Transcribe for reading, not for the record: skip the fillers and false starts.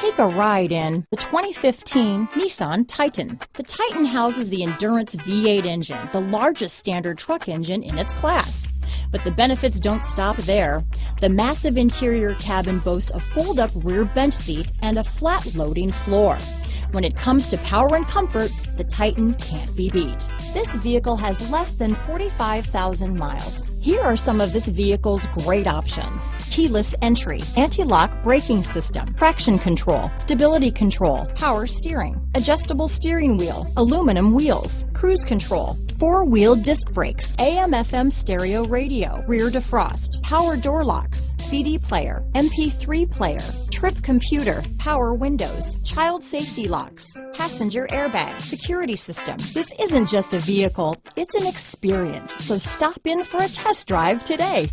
Take a ride in the 2015 Nissan Titan. The Titan houses the Endurance V8 engine, the largest standard truck engine in its class. But the benefits don't stop there. The massive interior cabin boasts a fold-up rear bench seat and a flat loading floor. When it comes to power and comfort, the Titan can't be beat. This vehicle has less than 45,000 miles. Here are some of this vehicle's great options: keyless entry, anti-lock braking system, traction control, stability control, power steering, adjustable steering wheel, aluminum wheels, cruise control, four-wheel disc brakes, AM/FM stereo radio, rear defrost, power door locks, CD player, MP3 player, trip computer, power windows, child safety locks, passenger airbag, security system. This isn't just a vehicle, it's an experience. So stop in for a test drive today.